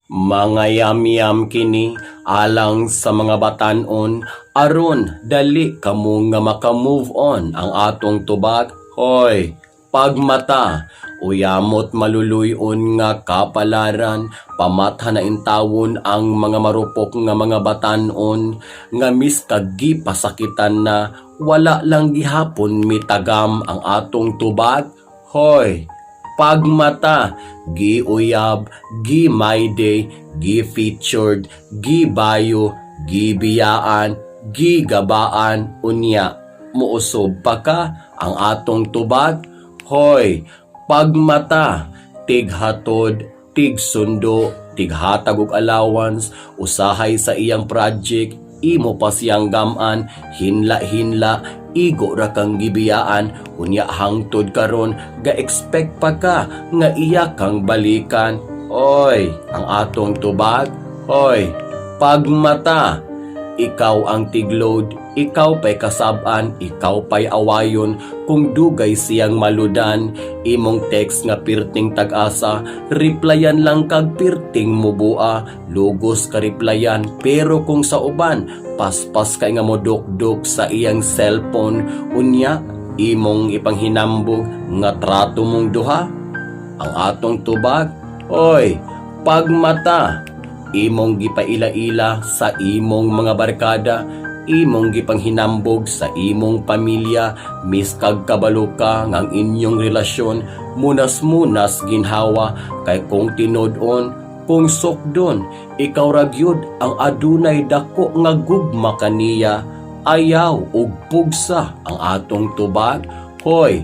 Mga yam-yam kini alang sa mga batanon aron dali kamo nga maka-move on ang atong tubag. Hoy, pagmata uyamot maluluyon nga kapalaran pamatha na intawon ang mga marupok nga mga batanon nga miskagi pasakitan na wala lang gihapon mitagam ang atong tubag. Hoy, pagmata, gi-uyab, gi-mayday, gi-featured, gi-bayo, gi-biyaan, gi-gabaan, unya, muusob pa ka ang atong tubag. Hoy, pagmata, tighatod, tigsundo, tighatag og allowance, usahay sa iyang project, imo pa siyang gaman, hinla-hinla, igo ra kang gibiyaan, unya hangtod karon ga-expect pa ka nga iya kang balikan. Oy, ang atong tubag. Hoy, pagmata, ikaw ang tiglod, ikaw pa'y kasab-an, ikaw pa'y awayon, kung dugay siyang maludan, imong text nga pirting tag-asa, replyan lang kag pirting mubua, lugos ka replyan, pero kung sa uban, paspas kay nga modukdok sa iyang cellphone, unya, imong ipanghinambog nga trato mong duha, ang atong tubag. Oy, pagmata, imong gipaila-ila sa imong mga barkada, imong gipanghinambog sa imong pamilya, miskag kabalo ka nga ang inyong relasyon munas-munas ginhawa, kay kung tinod-on, kung sukdon, ikaw ragyod ang adunay dako nga gugma kaniya, ayaw ug pugsa ang atong tubag. Hoy,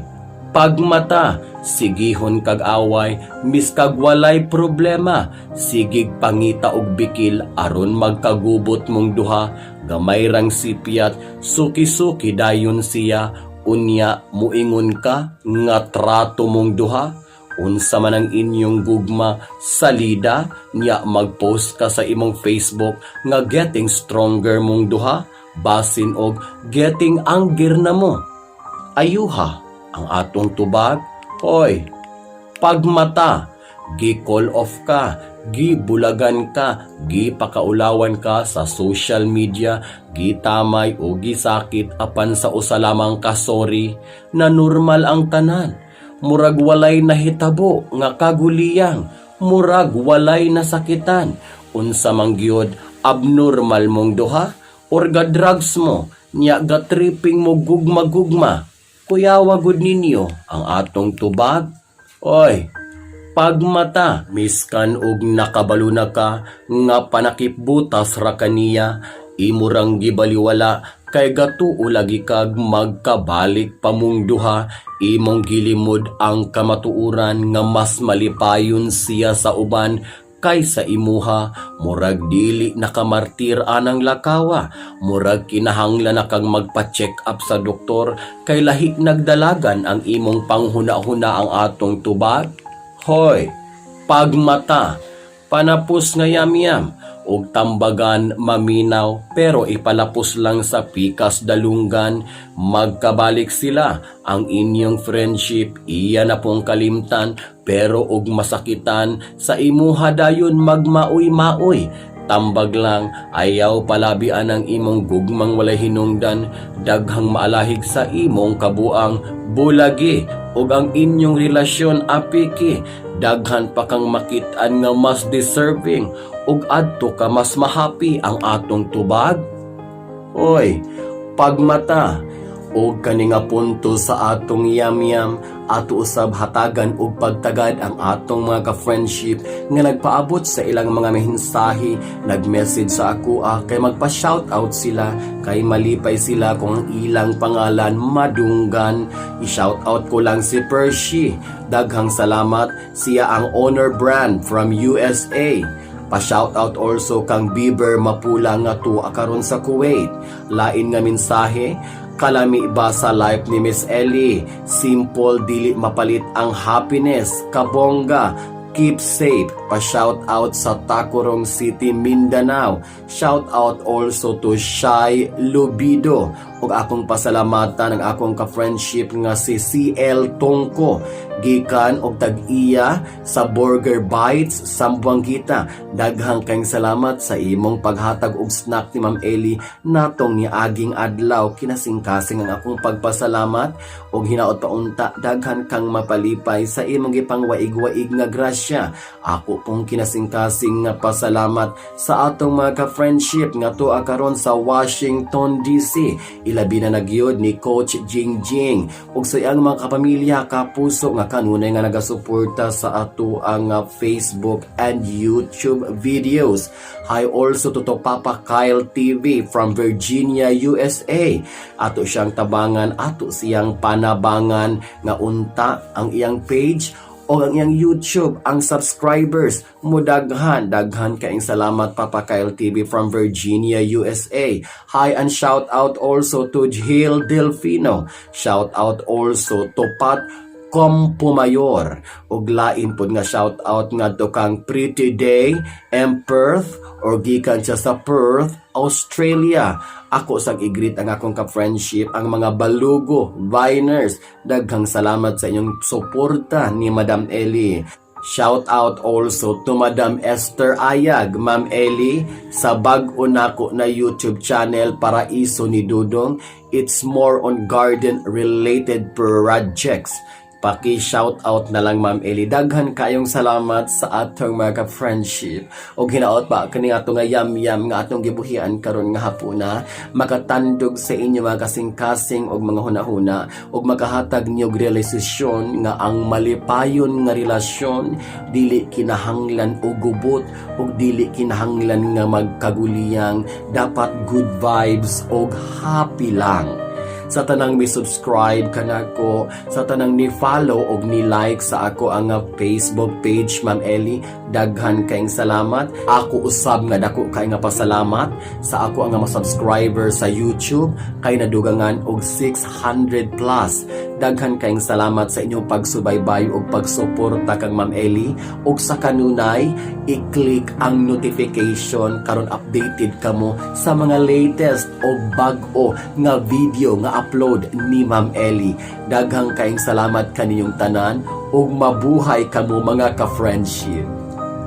pagmata, sigihon kag away, miskag walay problema, sigig pangita og bikil aron magkagubot mong duha, gamay rang sipyat, suki-suki dayon siya, unya muingon ka nga trato mong duha. Unsa man ang inyong gugma, salida niya magpost ka sa imong Facebook nga getting stronger mong duha, basin og getting angger na mo. Ayuha ang atong tubag. Hoy, pagmata, gi-call off ka, gibulagan ka, gipakaulawan ka sa social media, gitamay o gisakit apan sa usa lamang ka sorry, na normal ang tanan. Murag walay nahitabo nga kaguliyang, murag walay nasakitan. Unsa man gyud abnormal mong duha, or ga-drugs mo, nya ga-tripping mo gugma-gugma. Kuyawa gud ninyo ang atong tubag. Oy, pagmata, miskan og nakabalo na ka nga panakipbutas ra kaniya, imurang gibaliwala kay gatuo lagi kag magkabalik pa mong duha, imong gilimod ang kamatuuran nga mas malipayon siya sa uban kaysa imuha, murag dili nakamartir anang lakawa, murag kinahanglan na kang magpa-check up sa doktor kay lahi nagdalagan ang imong panghuna-huna ang atong tubag. Hoy, pagmata, panapos nga yam-yam, og tambagan maminaw pero ipalapos lang sa pikas dalunggan, magkabalik sila ang inyong friendship, iya na pong kalimtan pero og masakitan sa imuha dayon magmaoy-maoy, tambag lang ayaw palabian ang imong gugmang walay hinungdan, daghang maalahig sa imong kabuang, bulagi ug ang inyong relasyon apiki, daghan pa kang makit-an nga mas deserving ug adto ka mas mahappy ang atong tubag. Oy, pagmata, ug kani nga punto sa atong yam-yam, ato usab hatagan og pagtagad ang atong mga ka-friendship nga nagpaabot sa ilang mga mensahe, nag-message sa ako kay magpa-shoutout sila, kay malipay sila kung ang ilang pangalan madunggan. I-shoutout ko lang si Percy, daghang salamat, siya ang owner brand from USA. Pa-shoutout also kang Bieber Mapula nga tuwa karon sa Kuwait. Lain nga mensahe, kalami ba sa life ni Miss Ellie? Simple, dili mapalit ang happiness. Kabongga, keep safe. Pa-shoutout sa Tacorong City, Mindanao. Shoutout also to Shy Lubido. ug akong pasalamatan ang akong ka-friendship nga si CL Tongko gikan og tag-iya sa Burger Bites Sambuangita. Daghang kayong salamat sa imong paghatag og snack ni Ma'am Eli natong niaging adlaw. Kinasingkasing ang akong pagpasalamat og hinaot paunta daghan kang mapalipay sa imong gipangwaig-waig nga grasya. Ako pong kinasingkasing nga pasalamat sa atong mga ka-friendship nga tuwa karon sa Washington DC. Ilabi na nagyod ni Coach Jingjing ug sa iyang mga kapamilya kapuso nga kanunay nga nagasuporta sa ato ang Facebook and YouTube videos. Hi also to Papa Kyle TV from Virginia, USA. Ato siyang tabangan, ato siyang panabangan nga unta ang iyang page o ang iyang YouTube, ang subscribers mo daghan kaing salamat Papa Kyle TV from Virginia, USA. Hi and shout out also to Jill Delfino. Shout out also to Pat Compumayor ug lain pod nga shout out ngadto kang Pretty Day and Perth or gikan siya sa Perth, Australia. Ako sang igreet ang akong ka-friendship ang mga balugo, Viners. Daghang salamat sa inyong suporta ni Madam Eli. Shout out also to Madam Esther Ayag, Ma'am Eli, sa bag-o nako na YouTube channel Paraiso ni Dudong. It's more on garden related projects. Paki-shout out na lang Ma'am Eli. Daghan kayong salamat sa atong mga ka-friendship. O hinaot pa kani ato nga yam-yam nga atong gibuhian karon nga hapuna. Makatandog sa inyo mga kasing-kasing og mga hunahuna og makahatag niyog realisasyon nga ang malipayon nga relasyon dili kinahanglan og gubot og dili kinahanglan nga magkaguliyang. Dapat good vibes og happy lang. Sa tanang mi-subscribe kanako, sa tanang ni-follow og ni-like sa ako ang Facebook page Ma'am Eli, daghan kayong salamat. Ako usab nga dako kay nga pasalamat sa ako ang mga subscriber sa YouTube kay nadugangan og 600 plus. Daghan kayong salamat sa inyong pagsubaybay og pagsuporta kang Ma'am Eli og sa kanunay i-click ang notification karon updated kamo sa mga latest og bag-o nga video nga upload ni Ma'am Eli. Daghang kayong salamat kaninyong tanan ug mabuhay kamo mga ka-friendship.